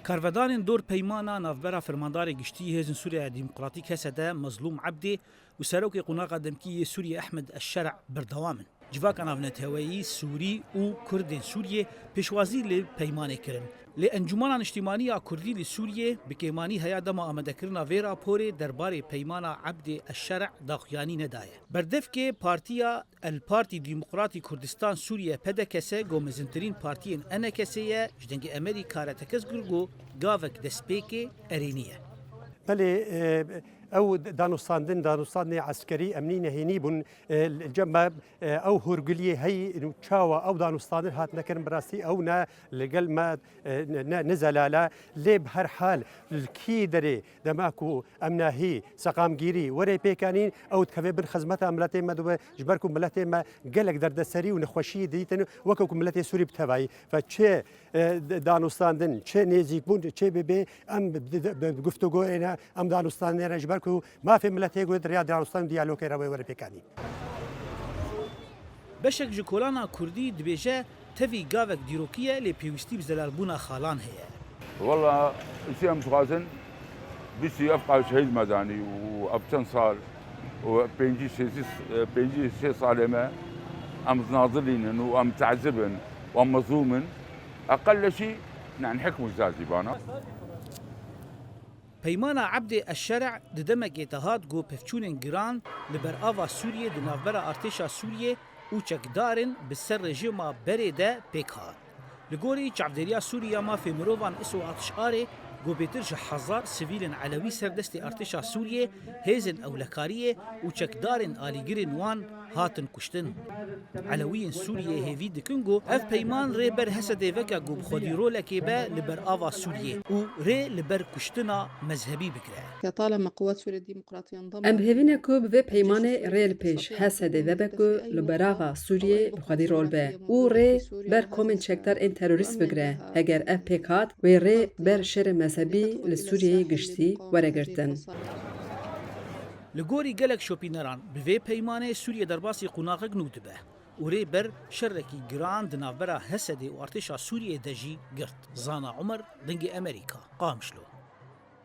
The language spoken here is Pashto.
كارفدان دور پیمانا نافبرا فرماندار گشتی هزن سوريا ديمقراطيك هسدا مظلوم عبدي وسروكي قناقة دمكية سوريا أحمد الشرع بردوامن جواك نافنت هوایی سوری و کردین سوریه پیشوازی لی پیمانه کرن لی انجمنان اجتماعی کردی لی سوریه بکیمانی هیا دما آمده کرنا ویرا پوره درباره پیمانا عبد الشرع داخیانی ندایه بردف که پارتیا الپارتی ديمقراطي كردستان سوريا بدا كسا جو مزنترين بارتيين انا كسيه جدنج امريكا رتكز جرجو جافك دسبيكي ارينيه بله او دانوستان عسكري امنين هينيبون الجمع او هرجليه هي تشاوا او دانوستان هات نكرم براستي او نا لقل ما نزل على لي بهر حال الكيدري دماكو امناهي سقامگيري وري بيكانين او تكفي بن خزمتها ملاتي ما دو جبركم ملاتي ما قالك دردسري ونخوشي ديتن وكوكم ملاتي سوري بتبعي فتشي دانوستان تشي نيزيك بون تشي بيبي ام گفتگو انا ام دانوستان رجبر ما في ملت يقول رياض دانوستان ديالوج روي ولا بيكاني بشك جكولانا كردي دبيجه تفي جافك ديروكيه لبيوستي بزلالبونا خالان هي والله الشيء متوازن بس يبقى شهيد مدني وابتن صار وبينجي شيء صالمه ام ناظرين وام تعذبن وام مظلومن اقل شيء نحكم الزازبانا پیمانا عبد الشرع ددمك اتحاد جو پفچونن گران لبر آوا سوریه دنافبرا ارتشا سوریه او چکدارن بسر رژیما بریده پیکار لگوری چعبدریا سوریا ما في مروفان اسو اتشاره جو بيترج حزار سيفيلن علوي سردست ارتشا سوريا هيزن اولكاريه وچكدارن آليگرن وان هاتن كشتن علويين سوريا هيفي دكنگو اف بيمان ري بر حسد وكا جو بخودي رولا كيبا لبر آوا سوريا و ري لبر كشتنا مذهبي بكرا طالما قوات سوريا الديمقراطية انضمت ام هيفينا كوب في بيمان ريل بيش حسد وبكو لبراغا سوريا بخودي رول با و ري بر كومن چكدار ان تيروريست بكرا اگر اف بيكات و ري بر شر مذهبي لسوريا گشتي ورگرتن لگوری گلک شوپینران به پیمانه سوریه درباسی قناغ نودبه وري بر شركي جراند نافبرا هسدي وارتشا سوريا دجي قرت زانا عمر دنجي امريكا قامشلو